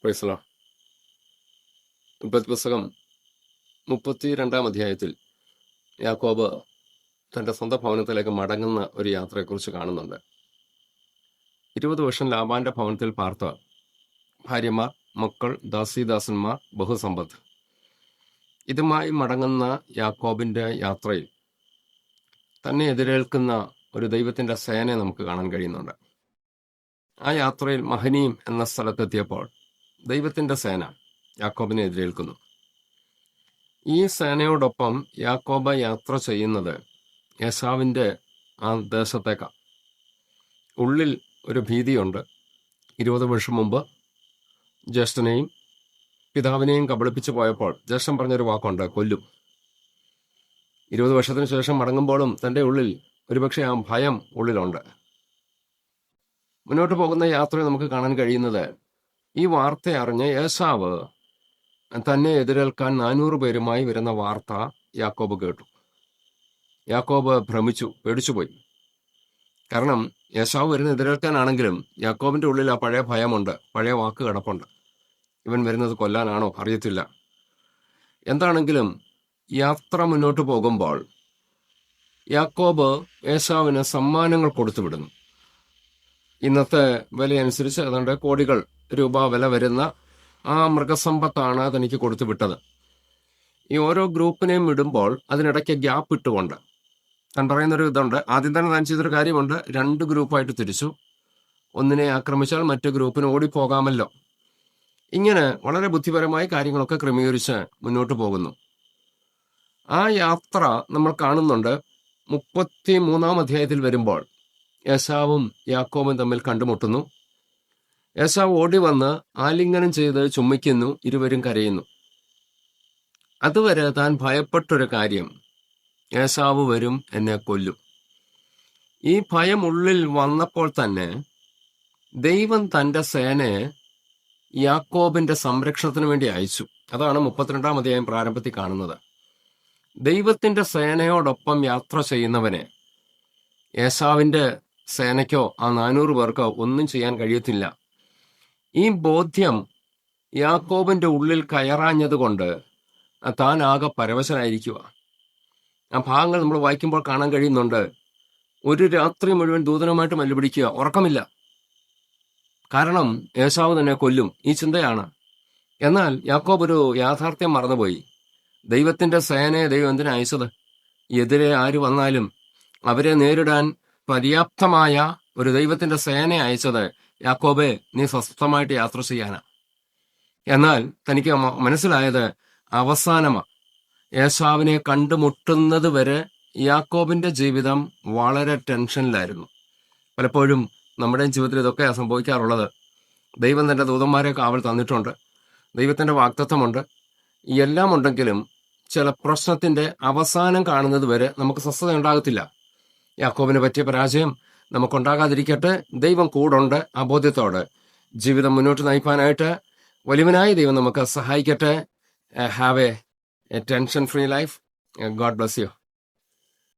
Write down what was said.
Praise Lord. ഉൽപ്പത്തി പുസ്തകം 32 അധ്യായത്തിൽ യാക്കോബ് തൻ്റെ സ്വന്തം ഭവനത്തിലേക്ക് മടങ്ങുന്ന ഒരു യാത്രയെക്കുറിച്ച് കാണുന്നുണ്ട്. 20 വർഷം ലാബാന്റെ ഭവനത്തിൽ പാർത്ത ഭാര്യമാർ, മക്കൾ, ദാസീദാസന്മാർ, ബഹുസമ്പത്ത്. ഇതുമായി മടങ്ങുന്ന യാക്കോബിൻ്റെ യാത്രയിൽ തന്നെ എതിരേൽക്കുന്ന ഒരു ദൈവത്തിൻ്റെ സേനയെ നമുക്ക് കാണാൻ കഴിയുന്നുണ്ട്. ആ യാത്രയിൽ മഹനീം എന്ന സ്ഥലത്തെത്തിയപ്പോൾ ദൈവത്തിൻ്റെ സേന യാക്കോബിനെ എതിരേൽക്കുന്നു. ഈ സേനയോടൊപ്പം യാക്കോബ് യാത്ര ചെയ്യുന്നത് ഏശാവിൻ്റെ ആ ദേശത്തേക്കാണ്. ഉള്ളിൽ ഒരു ഭീതിയുണ്ട്. 20 വർഷം മുമ്പ് ജ്യേഷ്ഠനെയും പിതാവിനെയും കബളിപ്പിച്ച് പോയപ്പോൾ ജ്യേഷ്ഠൻ പറഞ്ഞൊരു വാക്കുണ്ട്, കൊല്ലും. 20 വർഷത്തിന് ശേഷം മടങ്ങുമ്പോഴും തൻ്റെ ഉള്ളിൽ ഒരുപക്ഷെ ആ ഭയം ഉള്ളിലുണ്ട്. മുന്നോട്ട് പോകുന്ന യാത്രയിൽ നമുക്ക് കാണാൻ കഴിയുന്നത്, ഈ വാർത്ത അറിഞ്ഞ് ഏശാവ് തന്നെ എതിരേൽക്കാൻ 400 പേരുമായി വരുന്ന വാർത്ത യാക്കോബ് കേട്ടു. യാക്കോബ് ഭ്രമിച്ചു, പേടിച്ചുപോയി. കാരണം ഏശാവ് വരുന്ന എതിരേൽക്കാനാണെങ്കിലും യാക്കോബിൻ്റെ ഉള്ളിൽ ആ പഴയ ഭയമുണ്ട്, പഴയ വാക്ക് കിടപ്പുണ്ട്. ഇവൻ വരുന്നത് കൊല്ലാനാണോ അറിയത്തില്ല. എന്താണെങ്കിലും യാത്ര മുന്നോട്ട് പോകുമ്പോൾ യാക്കോബ് ഏശാവിന് സമ്മാനങ്ങൾ കൊടുത്തുവിടുന്നു. ഇന്നത്തെ വിലയനുസരിച്ച് ഏതാണ്ട് കോടികൾ രൂപ വില വരുന്ന ആ മൃഗസമ്പത്താണ് തനിക്ക് കൊടുത്തു വിട്ടത്. ഈ ഓരോ ഗ്രൂപ്പിനെയും ഇടുമ്പോൾ അതിനിടയ്ക്ക് ഗ്യാപ്പ് ഇട്ടുകൊണ്ട് താൻ പറയുന്നൊരു ഇതുണ്ട്. ആദ്യം തന്നെ താൻ ചെയ്തൊരു കാര്യമുണ്ട്, 2 ഗ്രൂപ്പായിട്ട് തിരിച്ചു. ഒന്നിനെ ആക്രമിച്ചാൽ മറ്റു ഗ്രൂപ്പിന് ഓടിപ്പോകാമല്ലോ. ഇങ്ങനെ വളരെ ബുദ്ധിപരമായി കാര്യങ്ങളൊക്കെ ക്രമീകരിച്ച് മുന്നോട്ട് പോകുന്നു. ആ യാത്ര നമ്മൾ കാണുന്നുണ്ട്. 33 അധ്യായത്തിൽ വരുമ്പോൾ ഏശാവും യാക്കോബും തമ്മിൽ കണ്ടുമുട്ടുന്നു. ഏശാവ് ഓടി വന്ന് ആലിംഗനം ചെയ്ത് ചുംബിക്കുന്നു. ഇരുവരും കരയുന്നു. അതുവരെ താൻ ഭയപ്പെട്ടൊരു കാര്യം, ഏശാവ് വരും, എന്നെ കൊല്ലും. ഈ ഭയം ഉള്ളിൽ വന്നപ്പോൾ തന്നെ ദൈവം തൻ്റെ സേനയെ യാക്കോബിന്റെ സംരക്ഷണത്തിന് വേണ്ടി അയച്ചു. അതാണ് 32 അധ്യായം പ്രാരംഭത്തിൽ കാണുന്നത്. ദൈവത്തിന്റെ സേനയോടൊപ്പം യാത്ര ചെയ്യുന്നവനെ ഏശാവിന്റെ സേനയ്ക്കോ ആ 400 പേർക്കോ ഒന്നും ചെയ്യാൻ കഴിയത്തില്ല. ഈ ബോധ്യം യാക്കോബിന്റെ ഉള്ളിൽ കയറാഞ്ഞതുകൊണ്ട് താൻ ആകെ പരവശനായിരിക്കുക. ആ ഭാഗങ്ങൾ നമ്മൾ വായിക്കുമ്പോൾ കാണാൻ കഴിയുന്നുണ്ട്. ഒരു രാത്രി മുഴുവൻ ദൂതനുമായിട്ട് മല്ലുപിടിക്കുക, ഉറക്കമില്ല. കാരണം ഏശാവ് തന്നെ കൊല്ലും, ഈ ചിന്തയാണ്. എന്നാൽ യാക്കോബ് ഒരു യാഥാർത്ഥ്യം മറന്നുപോയി. ദൈവത്തിന്റെ സേനയെ ദൈവം എന്തിനാ അയച്ചത്? എതിരെ ആര് വന്നാലും അവരെ നേരിടാൻ പര്യാപ്തമായ ഒരു ദൈവത്തിന്റെ സേനയെ അയച്ചത് യാക്കോബെ, നീ സ്വസ്ഥമായിട്ട് യാത്ര ചെയ്യാനാ. എന്നാൽ തനിക്ക് മനസ്സിലായത് അവസാനമാണ്. ഏശാവിനെ കണ്ടുമുട്ടുന്നത് വരെ യാക്കോബിന്റെ ജീവിതം വളരെ ടെൻഷനിലായിരുന്നു. പലപ്പോഴും നമ്മുടെ ജീവിതത്തിൽ ഇതൊക്കെ സംഭവിക്കാറുള്ളത്. ദൈവം തന്റെ ദൂതന്മാരെ കാവൽ തന്നിട്ടുണ്ട്, ദൈവത്തിന്റെ വാഗ്ദത്തമുണ്ട്, എല്ലാം ഉണ്ടെങ്കിലും ചില പ്രശ്നത്തിന്റെ അവസാനം കാണുന്നത് വരെ നമുക്ക് സ്വസ്ഥത ഉണ്ടാകത്തില്ല. യാക്കോബിന് പറ്റിയ പരാജയം നമുക്കുണ്ടാകാതിരിക്കട്ടെ. ദൈവം കൂടുണ്ട്. ആ ബോധ്യത്തോടെ ജീവിതം മുന്നോട്ട് നയിക്കാനായിട്ട് വലിയവനായ ദൈവം നമുക്ക് സഹായിക്കട്ടെ. Have A tension free life. God bless you.